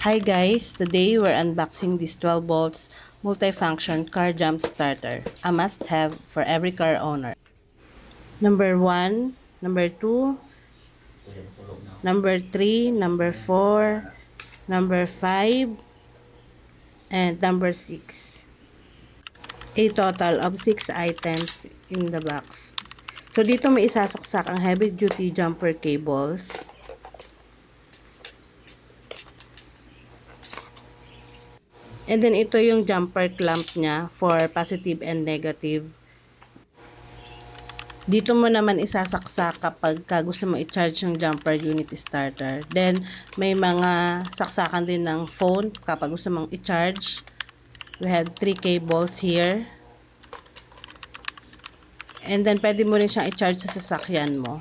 Hi guys, today we're unboxing this 12 volts multifunction car jump starter, a must-have for every car owner. Number 1, number 2, number 3, number 4, number 5, and number 6. A total of 6 items in the box. So dito may isasaksak ang heavy duty jumper cables. And then ito yung jumper clamp niya for positive and negative. Dito mo naman isasaksak kapag gusto mo i-charge yung jumper unit starter. Then may mga saksakan din ng phone kapag gusto mong i-charge. We have 3 cables here. And then pwede mo rin siyang i-charge sa sasakyan mo.